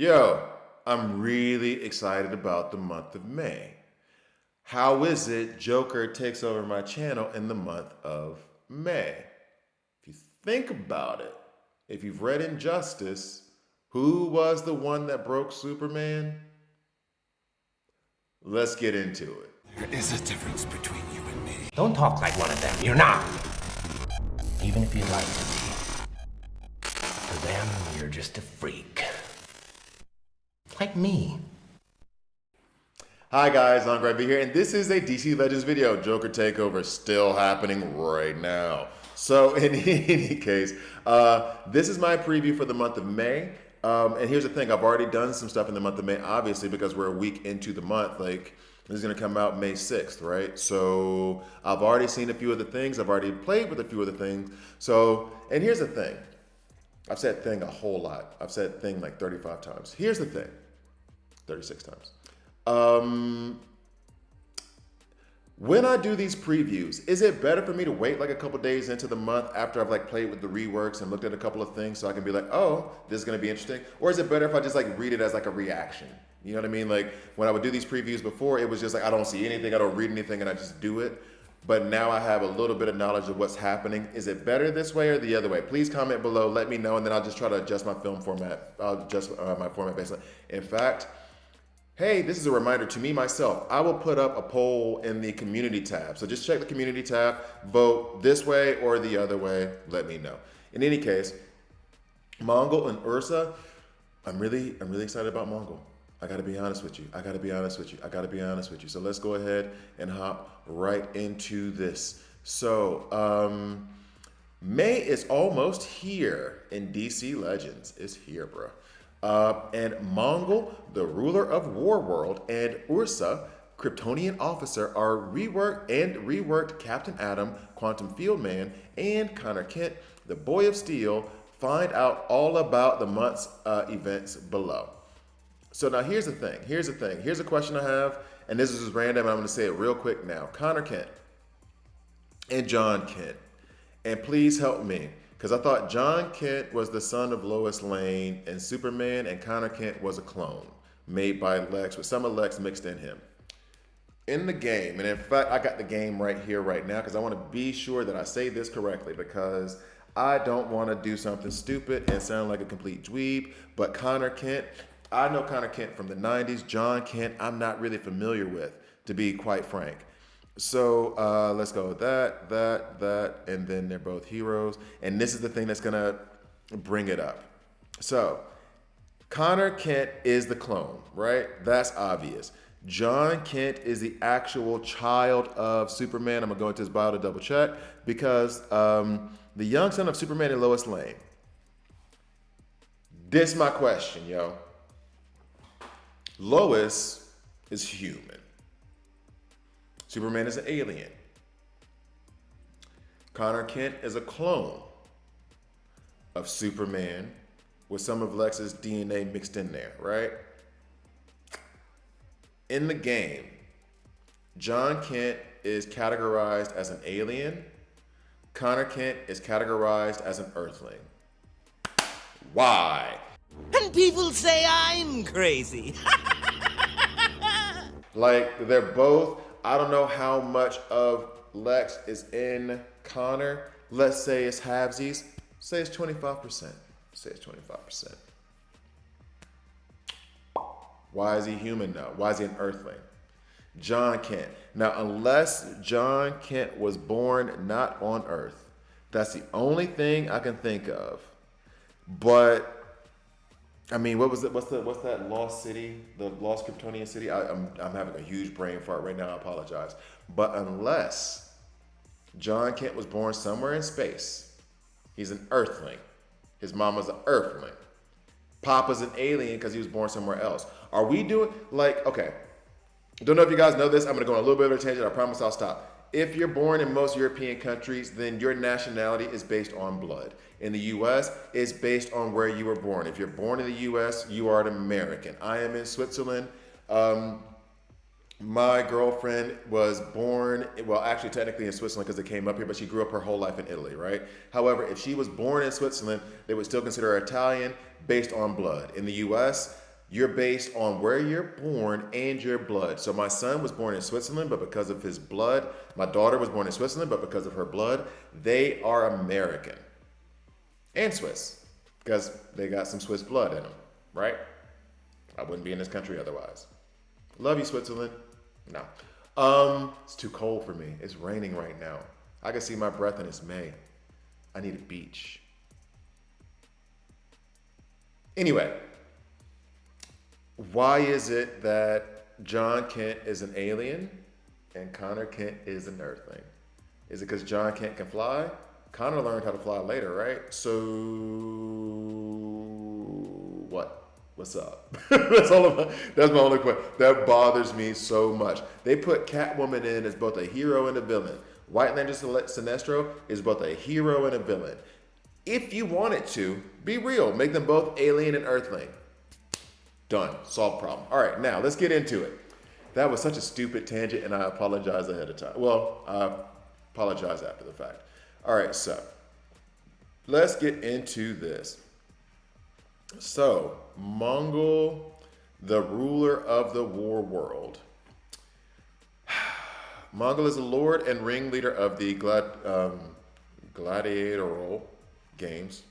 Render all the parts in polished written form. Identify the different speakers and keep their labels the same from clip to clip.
Speaker 1: Yo, I'm really excited about the month of May. How is it Joker takes over my channel in the month of May? If you think about it, if you've read Injustice, who was the one that broke Superman? Let's get into it.
Speaker 2: There is a difference between you and me.
Speaker 3: Don't talk like one of them. You're not. Even if you'd like to be. To them, you're just a freak. Like me.
Speaker 1: Hi guys, I'm Gravy here, and this is a DC Legends video. Joker Takeover still happening right now. So in any case, this is my preview for the month of May. And here's the thing, I've already done some stuff in the month of May, obviously, because we're a week into the month. Like, this is gonna come out May 6th, right? So I've already seen a few of the things. I've already played with a few of the things. So, and here's the thing. I've said thing a whole lot. I've said thing like 35 times. Here's the thing, 36 times. When I do these previews, is it better for me to wait like a couple days into the month after I've like played with the reworks and looked at a couple of things so I can be like, oh, this is gonna be interesting? Or is it better if I just like read it as like a reaction? You know what I mean? Like when I would do these previews before, it was just like, I don't see anything, I don't read anything, and I just do it. But now I have a little bit of knowledge of what's happening. Is it better this way or the other way? Please comment below, let me know, and then I'll just try to adjust my film format. I'll adjust my format basically. In fact, hey, this is a reminder to me, myself. I will put up a poll in the community tab. So just check the community tab, vote this way or the other way, let me know. In any case, Mongol and Ursa, I'm really excited about Mongol. I gotta be honest with you. I gotta be honest with you. So let's go ahead and hop right into this. So, May is almost here in DC Legends. It's here, bro. And Mongol, the ruler of Warworld, and Ursa, Kryptonian officer, are reworked Captain Atom, Quantum Field Man, and Connor Kent, the Boy of Steel. Find out all about the month's events below. So now here's the thing. Here's a question I have, and this is just random, and I'm going to say it real quick now. Connor Kent and John Kent, and please help me. Because I thought John Kent was the son of Lois Lane and Superman, and Connor Kent was a clone made by Lex with some of Lex mixed in him. In the game, and in fact, I got the game right here, right now, because I want to be sure that I say this correctly, because I don't want to do something stupid and sound like a complete dweeb. But Connor Kent, I know Connor Kent from the 90s. John Kent, I'm not really familiar with, to be quite frank. So let's go with that, and then they're both heroes. And this is the thing that's gonna bring it up. So Connor Kent is the clone, right? That's obvious. John Kent is the actual child of Superman. I'm gonna go into his bio to double check, because the young son of Superman and Lois Lane. This is my question, yo. Lois is human. Superman is an alien. Connor Kent is a clone of Superman with some of Lex's DNA mixed in there, right? In the game, John Kent is categorized as an alien. Connor Kent is categorized as an Earthling. Why?
Speaker 4: And people say I'm crazy.
Speaker 1: Like, they're both, I don't know how much of Lex is in Connor. Let's say it's halvesies. Say it's 25%. Say it's 25%. Why is he human now? Why is he an Earthling? John Kent. Now, unless John Kent was born not on Earth, that's the only thing I can think of. But I mean, what's that lost city? The lost Kryptonian city? I'm having a huge brain fart right now. I apologize. But unless John Kent was born somewhere in space, he's an Earthling. His mama's an Earthling. Papa's an alien because he was born somewhere else. Are we doing, like, okay. Don't know if you guys know this. I'm going to go on a little bit of a tangent. I promise I'll stop. If you're born in most European countries, then your nationality is based on blood. In the US, it's based on where you were born. If you're born in the US, you are an American. I am in Switzerland. My girlfriend was born, well, actually technically in Switzerland because they came up here, but she grew up her whole life in Italy, right? However, if she was born in Switzerland, they would still consider her Italian based on blood. In the US, You're based on where you're born and your blood. So my son was born in Switzerland, but because of his blood, my daughter was born in Switzerland, but because of her blood, they are American and Swiss because they got some Swiss blood in them, right? I wouldn't be in this country otherwise. Love you, Switzerland. No. It's too cold for me. It's raining right now. I can see my breath and it's May. I need a beach. Anyway, why is it that John Kent is an alien and Connor Kent is an earthling? Is it because John Kent can fly? Connor learned how to fly later, right? So what? What's up? That's my only question. That bothers me so much. They put Catwoman in as both a hero and a villain. White Lantern Sinestro is both a hero and a villain. If you wanted to, be real. Make them both alien and earthling. Done. Solved problem. All right, now let's get into it. That was such a stupid tangent, and I apologize ahead of time. Well, I apologize after the fact. All right, so let's get into this. So, Mongol, the ruler of the war world. Mongol is a lord and ringleader of the gladiatorial games.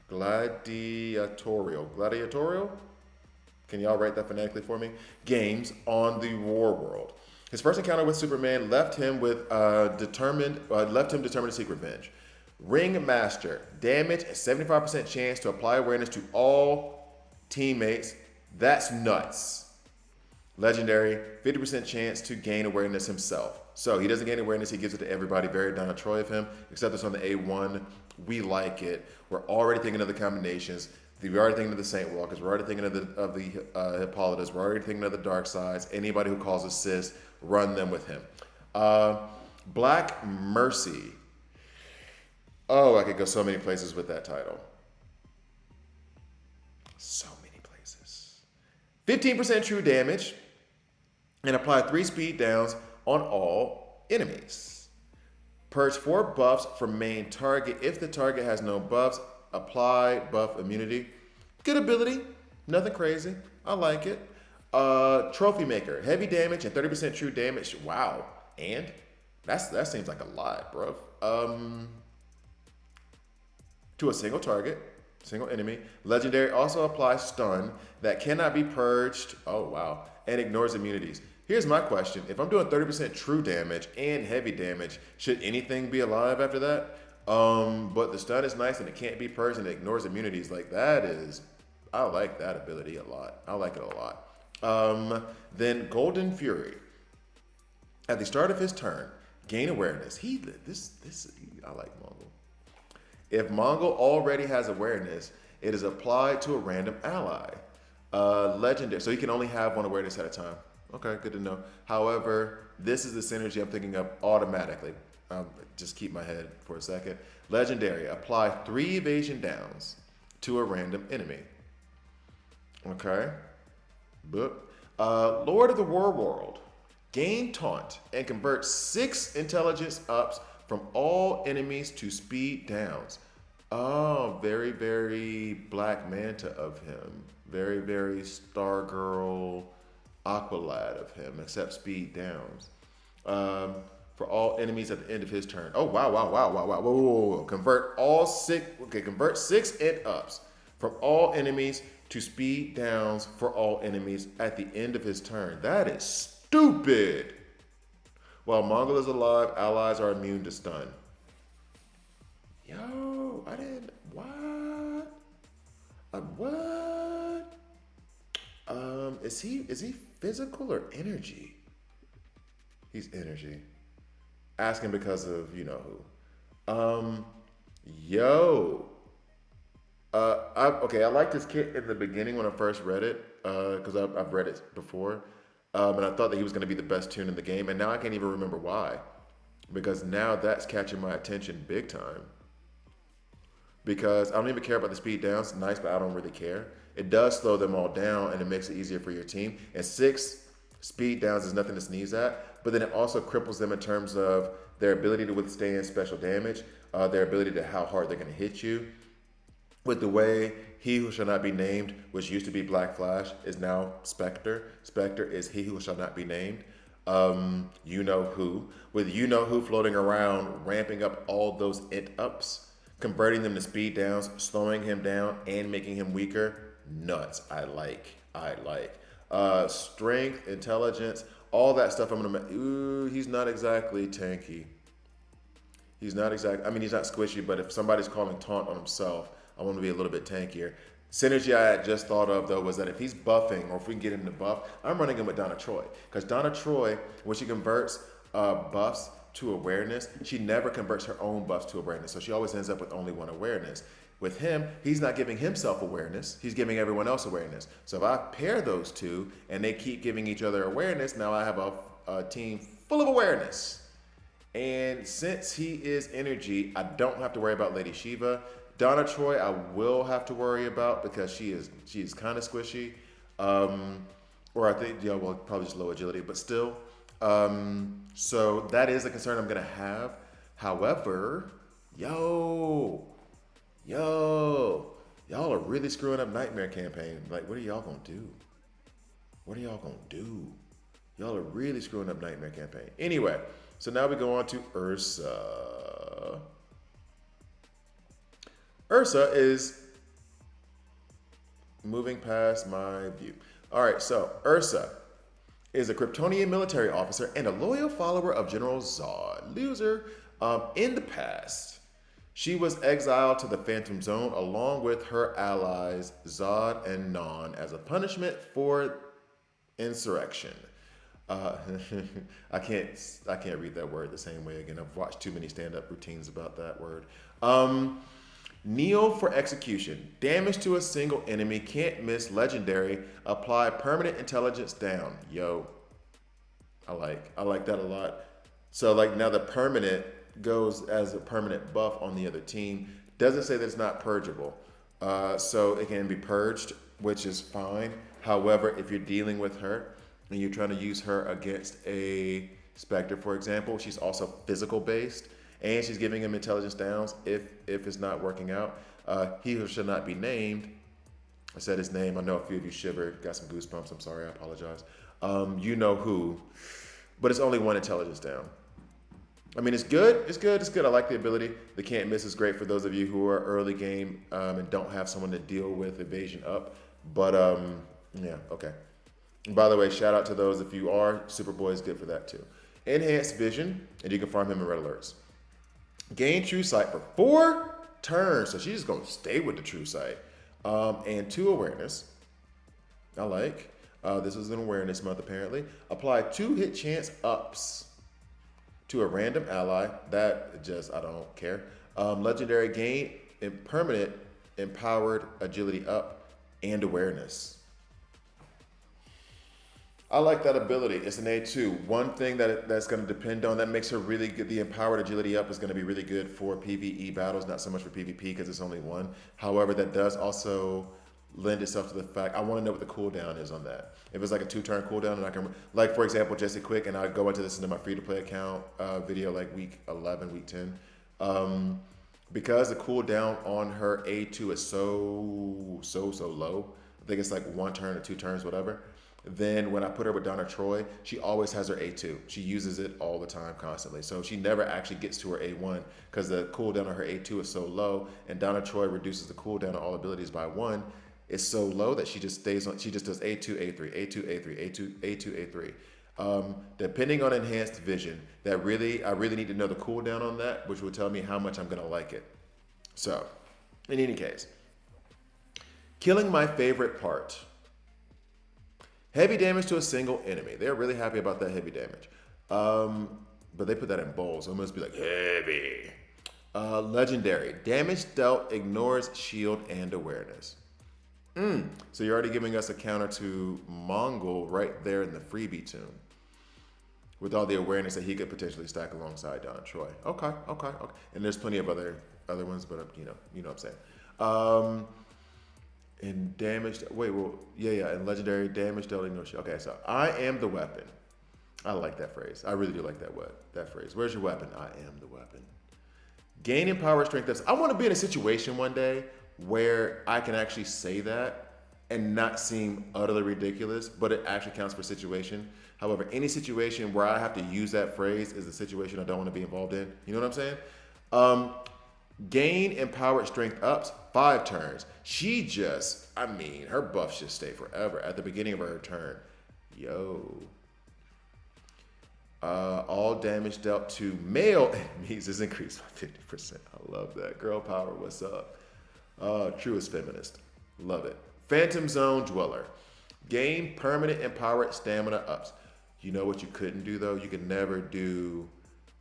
Speaker 1: Gladiatorial? Can y'all write that phonetically for me? Games on the war world. His first encounter with Superman left him determined to seek revenge. Ringmaster, damage, a 75% chance to apply awareness to all teammates. That's nuts. Legendary, 50% chance to gain awareness himself. So he doesn't gain awareness, he gives it to everybody. Very Donna Troy of him, except it's on the A1. We like it. We're already thinking of the combinations. We're already thinking of the Saint Walkers. We're already thinking of the Hippolytas. We're already thinking of the Dark Sides. Anybody who calls assist, run them with him. Black Mercy. Oh, I could go so many places with that title. So many places. 15% true damage and apply 3 speed downs on all enemies. Purge 4 buffs from main target. If the target has no buffs, apply buff immunity. Good ability. Nothing crazy. I like it. Trophy Maker. Heavy damage and 30% true damage. Wow. And that seems like a lot, bro. To a single target, single enemy. Legendary also applies stun that cannot be purged. Oh, wow. And ignores immunities. Here's my question. If I'm doing 30% true damage and heavy damage, should anything be alive after that? But the stun is nice and it can't be purged and it ignores immunities. Like I like that ability a lot. I like it a lot. Then Golden Fury. At the start of his turn, gain awareness. I like Mongol. If Mongol already has awareness, it is applied to a random ally. Legendary, so he can only have 1 awareness at a time. Okay, good to know. However, this is the synergy I'm thinking of automatically. Just keep my head for a second. Legendary, apply 3 evasion downs to a random enemy. Okay. Lord of the War World. Gain taunt and convert 6 intelligence ups from all enemies to speed downs. Oh, very, very Black Manta of him. Very, very Stargirl Aqualad of him, except speed downs. For all enemies at the end of his turn. Oh, wow. Whoa. Convert 6 int ups from all enemies to speed downs for all enemies at the end of his turn. That is stupid. While Mongol is alive, allies are immune to stun. Yo, I didn't. What? What? Is he physical or energy? He's energy. Asking because of you know who. I liked this kit in the beginning when I first read it, because I've read it before. And I thought that he was going to be the best tune in the game, and now I can't even remember why. Because now that's catching my attention big time. Because I don't even care about the speed downs. It's nice, but I don't really care. It does slow them all down, and it makes it easier for your team. And 6 speed downs is nothing to sneeze at, but then it also cripples them in terms of their ability to withstand special damage, their ability to how hard they're going to hit you. with the way he who shall not be named, which used to be Black Flash, is now Spectre. Spectre is he who shall not be named. You know who. With you know who floating around, ramping up all those int ups, converting them to speed downs, slowing him down, and making him weaker. Nuts. I like. Strength, intelligence, all that stuff. Ooh, he's not exactly tanky. He's not squishy, but if somebody's calling taunt on himself, I want to be a little bit tankier. Synergy I had just thought of, though, was that if he's buffing, or if we can get him to buff, I'm running him with Donna Troy. Because Donna Troy, when she converts buffs to awareness, she never converts her own buffs to awareness. So she always ends up with only one awareness. With him, he's not giving himself awareness. He's giving everyone else awareness. So if I pair those two, and they keep giving each other awareness, now I have a team full of awareness. And since he is energy, I don't have to worry about Lady Shiva. Donna Troy, I will have to worry about because she's kind of squishy. Or I think, probably just low agility, but still. So that is a concern I'm going to have. However, y'all are really screwing up Nightmare Campaign. Like, what are y'all going to do? Y'all are really screwing up Nightmare Campaign. Anyway, so now we go on to Ursa. Ursa is moving past my view. All right, so Ursa is a Kryptonian military officer and a loyal follower of General Zod. Loser. In the past, she was exiled to the Phantom Zone along with her allies Zod and Non as a punishment for insurrection. I can't read that word the same way again. I've watched too many stand-up routines about that word. Kneel for execution. Damage to a single enemy, can't miss, legendary. Apply permanent intelligence down. Yo, I like that a lot. So like now the permanent goes as a permanent buff on the other team. Doesn't say that it's not purgeable. So it can be purged, which is fine. However, if you're dealing with her and you're trying to use her against a Spectre, for example, she's also physical based. And she's giving him intelligence downs if it's not working out. He who should not be named. I said his name. I know a few of you shivered, got some goosebumps. I'm sorry, I apologize. You know who, but it's only one intelligence down. I mean, it's good. I like the ability. The can't miss is great for those of you who are early game and don't have someone to deal with evasion up. But yeah, okay. And by the way, shout out to those if you are. Superboy is good for that too. Enhanced vision, and you can farm him in red alerts. Gain true sight for 4 turns. So she's just going to stay with the true sight. And 2 awareness. I like. This is an awareness month apparently. Apply 2 hit chance ups to a random ally. That just, I don't care. Legendary gain and permanent empowered agility up and awareness. I like that ability. It's an A2. One thing that's going to depend on that makes her really good. The empowered agility up is going to be really good for PvE battles, not so much for PvP because it's only 1. However, that does also lend itself to the fact I want to know what the cooldown is on that. If it's like a 2-turn cooldown, and I can, like for example, Jesse Quick, and I go into this into my free-to-play account video like week 11, week 10. Because the cooldown on her A2 is so low. I think it's like 1 turn or 2 turns, whatever. Then when I put her with Donna Troy, she always has her A2. She uses it all the time, constantly. So she never actually gets to her A1 because the cooldown on her A2 is so low, and Donna Troy reduces the cooldown on all abilities by 1. It's so low that she just stays on. She just does A2, A3, A2, A3, A2, A2, A3. Depending on enhanced vision, I really need to know the cooldown on that, which will tell me how much I'm gonna like it. So, in any case, killing my favorite part. Heavy damage to a single enemy. They're really happy about that heavy damage. But they put that in bold, so it must be like heavy. Legendary. Damage dealt ignores shield and awareness. So you're already giving us a counter to Mongol right there in the freebie tune. With all the awareness that he could potentially stack alongside Donna Troy. Okay. And there's plenty of other ones, but you know what I'm saying. And damage, and legendary damage dealt ignore shield. Okay, so I am the weapon. I like that phrase. I really do like that phrase. Where's your weapon? I am the weapon. Gain and power strength. I want to be in a situation one day where I can actually say that and not seem utterly ridiculous, but it actually counts for situation. However, any situation where I have to use that phrase is a situation I don't want to be involved in. You know what I'm saying? Gain empowered strength ups 5 turns. She just, I mean, her buffs just stay forever at the beginning of her turn. Yo. All damage dealt to male enemies is increased by 50%. I love that. Girl power, what's up? Truest feminist. Love it. Phantom Zone Dweller. Gain permanent empowered stamina ups. You know what you couldn't do though? You could never do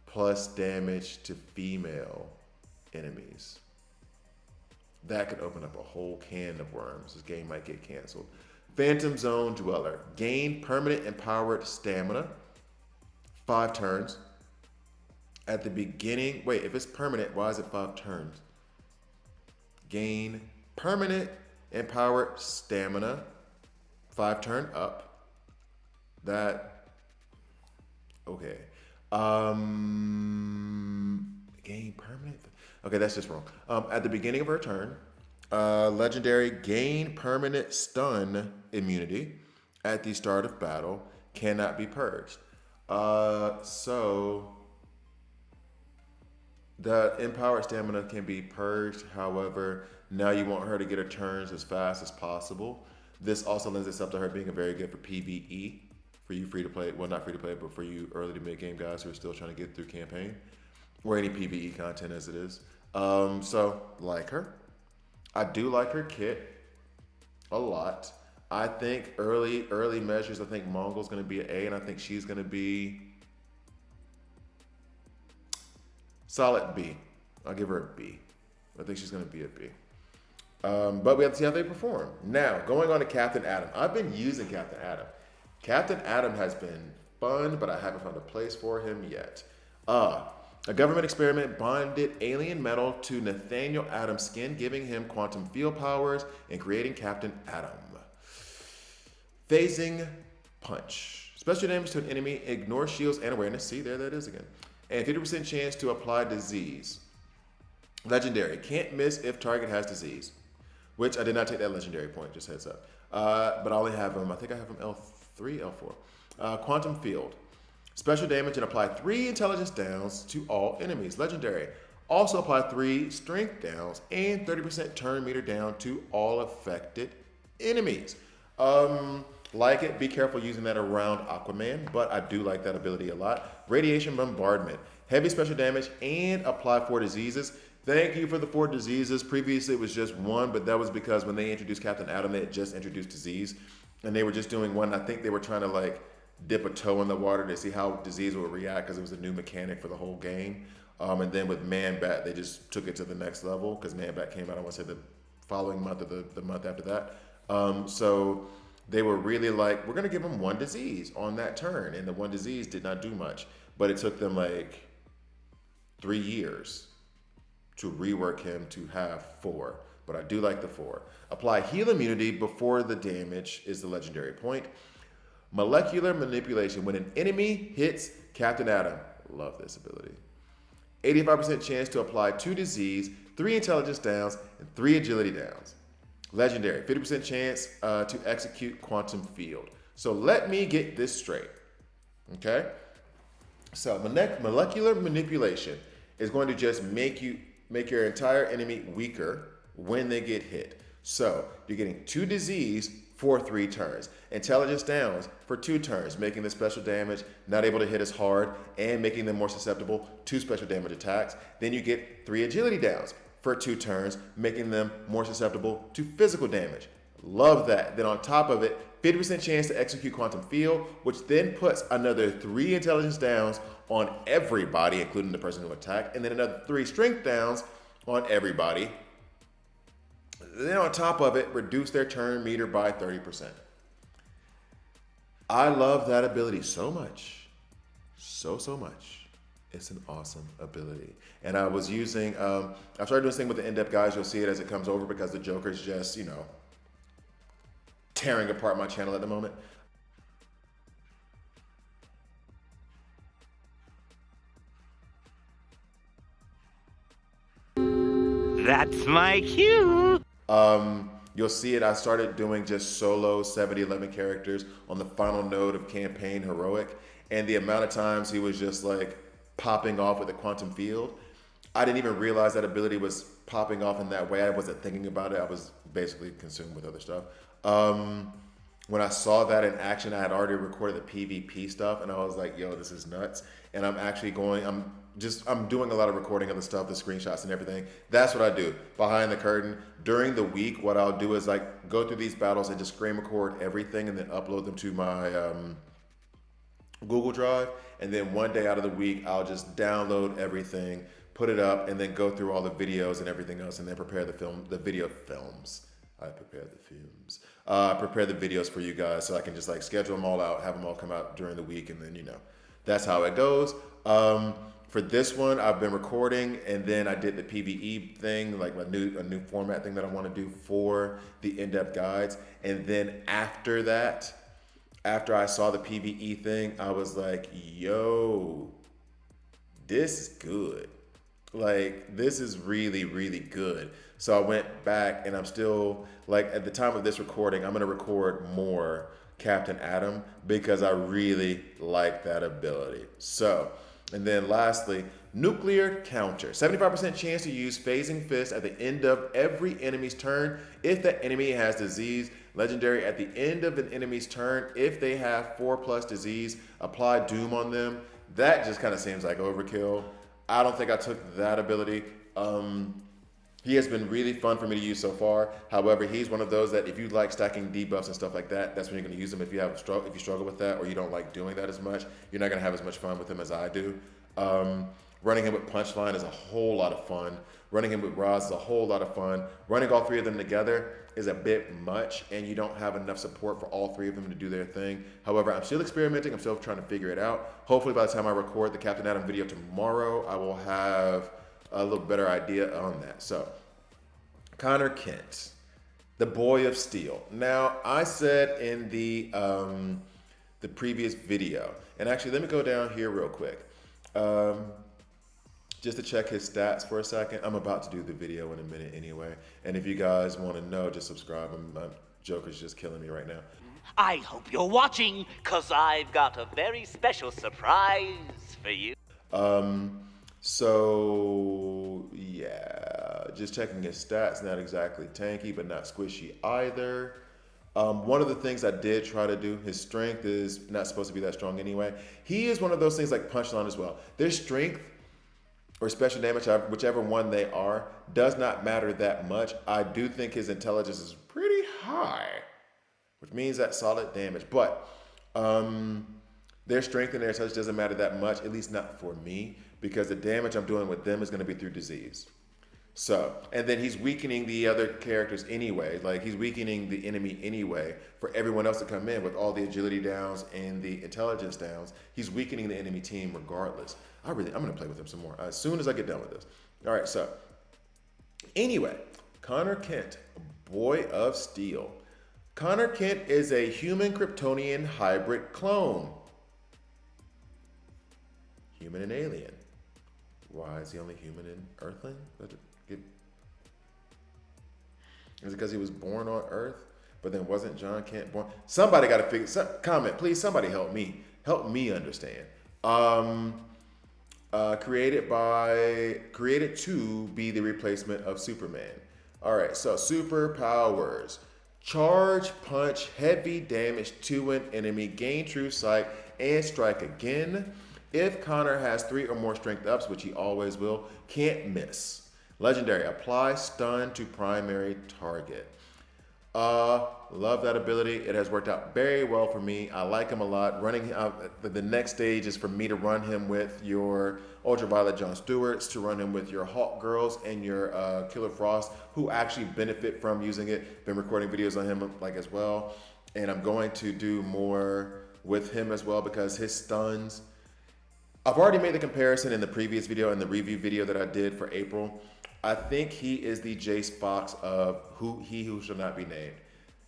Speaker 1: plus damage to female enemies. That could open up a whole can of worms. This game might get canceled. Phantom Zone Dweller. Gain permanent empowered stamina. 5 turns. At the beginning, wait, if it's permanent, why is it 5 turns? Gain permanent empowered stamina. 5 turn up. That, okay. Gain permanent. Okay, that's just wrong. At the beginning of her turn, legendary gain permanent stun immunity at the start of battle, cannot be purged. So the empowered stamina can be purged. However, now you want her to get her turns as fast as possible. This also lends itself to her being very good for PvE, for you free to play, well, not free to play, but for you early to mid game guys who are still trying to get through campaign or any PvE content as it is. So like her. I do like her kit a lot. I think early measures, I think Mongol's going to be an A, and I think she's going to be solid B. I'll give her a B. I think she's going to be a B. But we have to see how they perform. Now, going on to Captain Adam. I've been using Captain Adam. Captain Adam has been fun, but I haven't found a place for him yet. A government experiment bonded alien metal to Nathaniel Adams' skin, giving him quantum field powers and creating Captain Adam. Phasing Punch. Special damage to an enemy, ignore shields and awareness. See, there that is again. And 50% chance to apply disease. Legendary. Can't miss if target has disease. Which I did not take that legendary point, just heads up. But I only have him, I think I have him L3, L4. Quantum Field. Special damage and apply 3 intelligence downs to all enemies. Legendary. Also apply 3 strength downs and 30% turn meter down to all affected enemies. Like it, be careful using that around Aquaman, but I do like that ability a lot. Radiation Bombardment. Heavy special damage and apply 4 diseases. Thank you for the 4 diseases. Previously it was just 1, but that was because when they introduced Captain Adam, they had just introduced disease. And they were just doing 1. I think they were trying to like dip a toe in the water to see how disease would react because it was a new mechanic for the whole game. And then with Man-Bat, they just took it to the next level because Man-Bat came out, I want to say the following month or the month after that. So they were really like, we're going to give him 1 disease on that turn. And the 1 disease did not do much. But it took them like 3 years to rework him to have 4. But I do like the 4. Apply heal immunity before the damage is the legendary point. Molecular Manipulation. When an enemy hits Captain Adam, love this ability. 85% chance to apply 2 disease, 3 intelligence downs, and 3 agility downs. Legendary. 50% chance to execute Quantum Field. So let me get this straight. Okay? So Molecular Manipulation is going to just make your entire enemy weaker when they get hit. So you're getting 2 disease for 3 turns. Intelligence downs for 2 turns, making the special damage not able to hit as hard and making them more susceptible to special damage attacks. Then you get 3 agility downs for 2 turns, making them more susceptible to physical damage. Love that. Then on top of it, 50% chance to execute Quantum Field, which then puts another 3 intelligence downs on everybody, including the person who attacked, and then another 3 strength downs on everybody. Then on top of it, reduce their turn meter by 30%. I love that ability so much. So much. It's an awesome ability. And I was using, I've started doing this thing with the in-depth guys. You'll see it as it comes over because the Joker's just, tearing apart my channel at the moment.
Speaker 4: That's my cue.
Speaker 1: You'll see it. I started doing just solo 70-11 characters on the final node of campaign heroic, and the amount of times he was just like popping off with a quantum field. I didn't even realize that ability was popping off in that way. I wasn't thinking about it. I was basically consumed with other stuff. When I saw that in action, I had already recorded the PvP stuff, and I was like, yo, this is nuts. And I'm actually I'm doing a lot of recording of the stuff, the screenshots and everything. That's what I do behind the curtain. During the week, what I'll do is like go through these battles and just screen record everything and then upload them to my Google Drive. And then one day out of the week, I'll just download everything, put it up, and then go through all the videos and everything else, and then prepare the video films. I prepare the films. Prepare the videos for you guys so I can just like schedule them all out, have them all come out during the week, and then that's how it goes. For this one, I've been recording, and then I did the PvE thing, like a new format thing that I want to do for the in-depth guides. And then after that, after I saw the PvE thing, I was like, yo, this is good. Like, this is really, really good. So I went back, and I'm still, like, at the time of this recording, I'm going to record more Captain Atom because I really like that ability. So, and then lastly, nuclear counter. 75% chance to use phasing fist at the end of every enemy's turn if that enemy has disease. Legendary at the end of an enemy's turn if they have 4+ disease. Apply doom on them. That just kind of seems like overkill. I don't think I took that ability. He has been really fun for me to use so far. However, he's one of those that if you like stacking debuffs and stuff like that, that's when you're going to use him. If you struggle with that, or you don't like doing that as much, you're not going to have as much fun with him as I do. Running him with Punchline is a whole lot of fun. Running him with Roz is a whole lot of fun. Running all three of them together is a bit much, and you don't have enough support for all three of them to do their thing. However, I'm still experimenting. I'm still trying to figure it out. Hopefully, by the time I record the Captain Atom video tomorrow, I will have a little better idea on that. So, Connor Kent, the Boy of Steel. Now, I said in the previous video, and actually, let me go down here real quick, just to check his stats for a second. I'm about to do the video in a minute anyway, and if you guys want to know, just subscribe. My Joker's just killing me right now.
Speaker 5: I hope you're watching, cause I've got a very special surprise for you.
Speaker 1: So yeah, just checking his stats, not exactly tanky, but not squishy either. One of the things I did try to do, his strength is not supposed to be that strong anyway. He is one of those things like Punchline as well. Their strength or special damage, whichever one they are, does not matter that much. I do think his intelligence is pretty high, which means that's solid damage. But their strength and their intelligence doesn't matter that much, at least not for me, because the damage I'm doing with them is going to be through disease. So, and then he's weakening the other characters anyway. Like, he's weakening the enemy anyway for everyone else to come in with all the agility downs and the intelligence downs. He's weakening the enemy team regardless. I'm going to play with him some more as soon as I get done with this. All right, so anyway, Connor Kent, Boy of Steel. Connor Kent is a human Kryptonian hybrid clone. Human and alien. Why is he only human and earthling? Is it because he was born on Earth, but then wasn't John Kent born? Somebody got to figure. Comment, please. Somebody help me. Help me understand. Created to be the replacement of Superman. All right. So superpowers: charge, punch, heavy damage to an enemy, gain true sight, and strike again. If Connor has 3 or more strength ups, which he always will, can't miss. Legendary, apply stun to primary target. Love that ability. It has worked out very well for me. I like him a lot. Running out, the next stage is for me to run him with your Ultraviolet John Stewarts, to run him with your Hawk Girls and your Killer Frost, who actually benefit from using it. Been recording videos on him as well. And I'm going to do more with him as well because his stuns, I've already made the comparison in the previous video and the review video that I did for April. I think he is the Jace Fox of He Who Shall Not Be Named.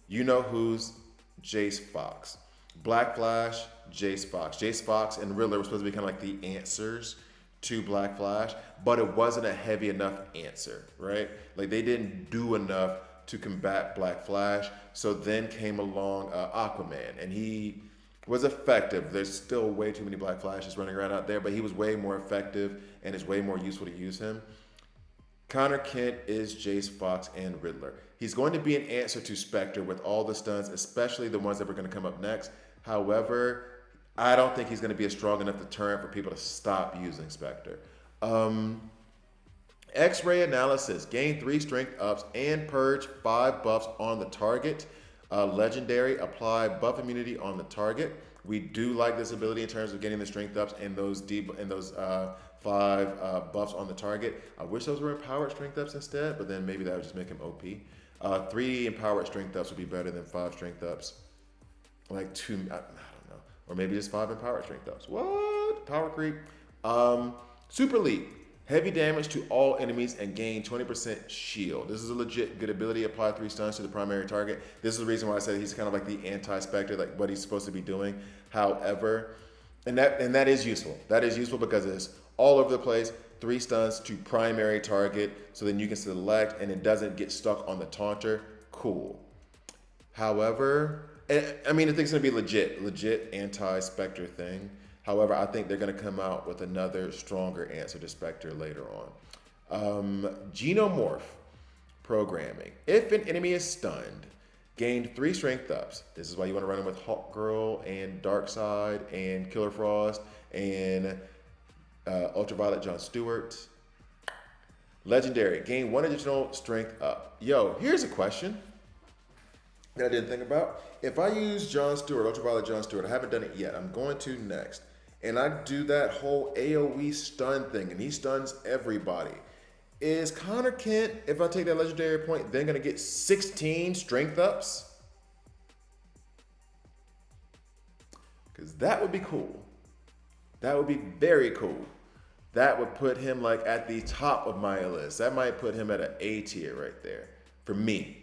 Speaker 1: You know who's Jace Fox. Black Flash, Jace Fox. Jace Fox and Riddler were supposed to be kind of like the answers to Black Flash, but it wasn't a heavy enough answer, right? Like, they didn't do enough to combat Black Flash. So then came along Aquaman, and he was effective. There's still way too many Black Flashes running around out there, but he was way more effective and is way more useful to use him. Connor Kent is Jace Fox and Riddler. He's going to be an answer to Spectre with all the stunts, especially the ones that were going to come up next. However, I don't think he's going to be a strong enough deterrent for people to stop using Spectre. X-ray analysis. Gain 3 strength ups and purge 5 buffs on the target. Legendary. Apply buff immunity on the target. We do like this ability in terms of getting the strength ups and those 5 buffs on the target. I wish those were empowered strength ups instead, but then maybe that would just make him OP. 3 empowered strength ups would be better than 5 strength ups. Like 2, I don't know. Or maybe just 5 empowered strength ups. What? Power creep. Super Leap. Heavy damage to all enemies and gain 20% shield. This is a legit good ability. Apply 3 stuns to the primary target. This is the reason why I said he's kind of like the anti-Spectre, like what he's supposed to be doing. However, and that is useful. That is useful because it's all over the place. 3 stuns to primary target, so then you can select and it doesn't get stuck on the taunter. Cool. However, I mean, the thing's gonna be legit anti-Spectre thing. However, I think they're going to come out with another stronger answer to Spectre later on. Genomorph programming. If an enemy is stunned, gain 3 strength ups. This is why you want to run them with Hawkgirl and Darkseid and Killer Frost and Ultraviolet John Stewart. Legendary. Gain 1 additional strength up. Yo, here's a question that I didn't think about. If I use John Stewart, Ultraviolet John Stewart, I haven't done it yet. I'm going to next. And I do that whole AoE stun thing, and he stuns everybody. Is Connor Kent, if I take that legendary point, then gonna get 16 strength ups? Because that would be cool. That would be very cool. That would put him like at the top of my list. That might put him at an A tier right there for me.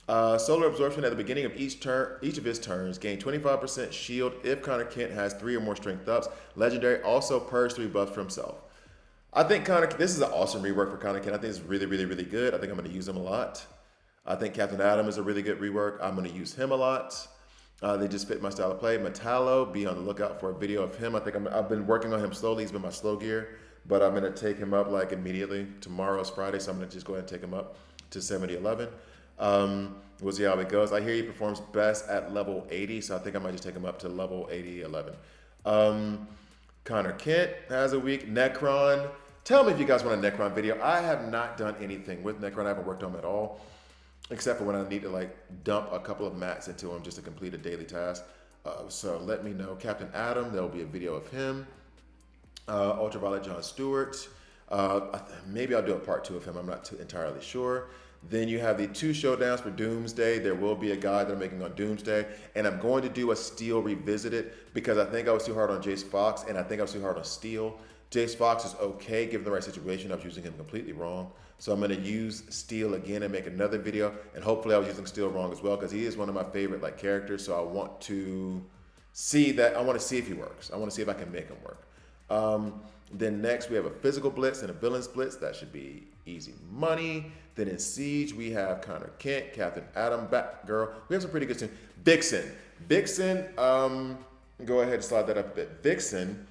Speaker 1: Solar absorption at the beginning of each of his turns. Gain 25% shield if Connor Kent has 3 or more strength ups. Legendary. Also purge 3 buffs for himself. I think this is an awesome rework for Connor Kent. I think it's really, really, really good. I think I'm going to use him a lot. I think Captain Atom is a really good rework. I'm going to use him a lot. They just fit my style of play. Metallo, be on the lookout for a video of him. I think I've been working on him slowly. He's been my slow gear, but I'm going to take him up like immediately. Tomorrow's Friday, so I'm going to just go ahead and take him up to 70-11. We'll see how it goes. I hear he performs best at level 80, so I think I might just take him up to level 80-11. Connor Kent has a week. Necron. Tell me if you guys want a Necron video. I have not done anything with Necron. I haven't worked on him at all, except for when I need to like dump a couple of mats into him just to complete a daily task. So let me know. Captain Atom, there'll be a video of him. Ultraviolet John Stewart. Maybe I'll do a part 2 of him. I'm not entirely sure. Then you have the 2 showdowns for Doomsday. There will be a guide that I'm making on Doomsday. And I'm going to do a Steel Revisited because I think I was too hard on Jace Fox and I think I was too hard on Steel. Jace Fox is okay given the right situation. I was using him completely wrong. So I'm going to use Steel again and make another video. And hopefully I was using Steel wrong as well because he is one of my favorite like characters. So I want to see that. I want to see if he works. I want to see if I can make him work. Then next we have a physical blitz and a villain blitz. That should be easy money. Then in Siege we have Connor Kent, Captain Atom, Batgirl. We have some pretty good teams. Vixen. Go ahead and slide that up a bit. Vixen,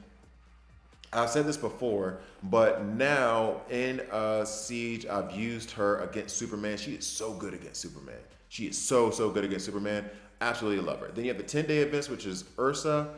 Speaker 1: I've said this before, but now in Siege I've used her against Superman. She is so good against Superman. She is so good against Superman. Absolutely love her. Then you have the 10-day events, which is Ursa.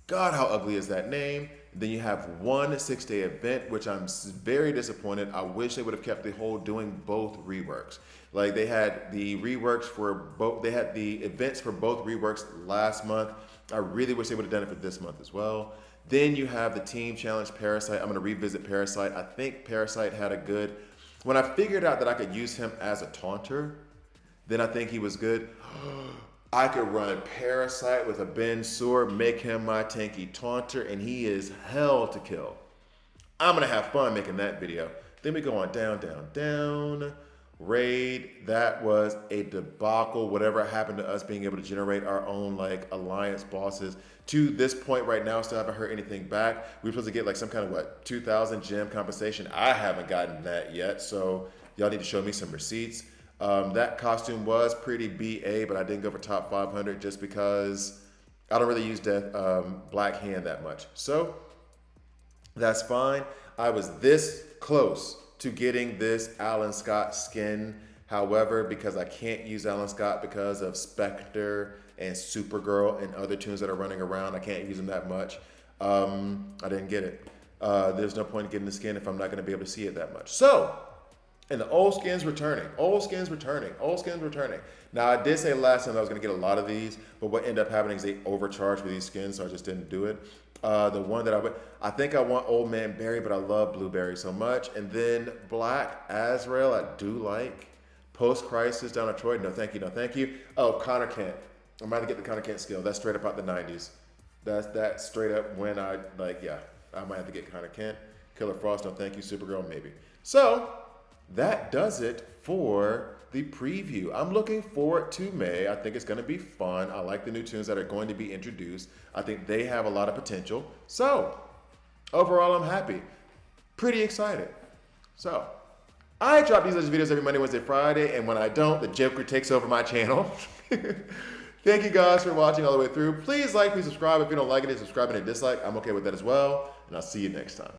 Speaker 1: God, how ugly is that name? Then you have one 6-day event, which I'm very disappointed. I wish they would have kept the whole doing both reworks. Like they had the reworks for both, they had the events for both reworks last month. I really wish they would have done it for this month as well. Then you have the team challenge Parasite. I'm going to revisit Parasite. I think Parasite had a good, when I figured out that I could use him as a taunter, then I think he was good. I could run Parasite with a Ben sword, make him my tanky taunter, and he is hell to kill. I'm gonna have fun making that video. Then we go on down. Raid, that was a debacle. Whatever happened to us being able to generate our own like alliance bosses. To this point right now, still haven't heard anything back. We were supposed to get like some kind of 2,000 gem compensation. I haven't gotten that yet, so y'all need to show me some receipts. That costume was pretty BA, but I didn't go for top 500 just because I don't really use Black Hand that much. So that's fine. I was this close to getting this Alan Scott skin. However, because I can't use Alan Scott because of Spectre and Supergirl and other tunes that are running around, I can't use them that much. I didn't get it. There's no point in getting the skin if I'm not going to be able to see it that much. So, and the old skin's returning. Old skin's returning. Old skin's returning. Now, I did say last time I was going to get a lot of these, but what ended up happening is they overcharged for these skins, so I just didn't do it. The one that I think I want Old Man Barry, but I love Blueberry so much. And then Black Azrael, I do like. Post-Crisis down in Troy, no thank you, no thank you. Oh, Connor Kent. I'm about to get the Connor Kent skill. That's straight up out the 90s. That's straight up when I might have to get Connor Kent. Killer Frost, no thank you. Supergirl, maybe. So, that does it for the preview. I'm looking forward to May. I think it's going to be fun. I like the new tunes that are going to be introduced. I think they have a lot of potential. So, overall, I'm happy. Pretty excited. So, I drop these videos every Monday, Wednesday, Friday, and when I don't, the Joker takes over my channel. Thank you guys for watching all the way through. Please like, please subscribe. If you don't like it, subscribe and a dislike. I'm okay with that as well, and I'll see you next time.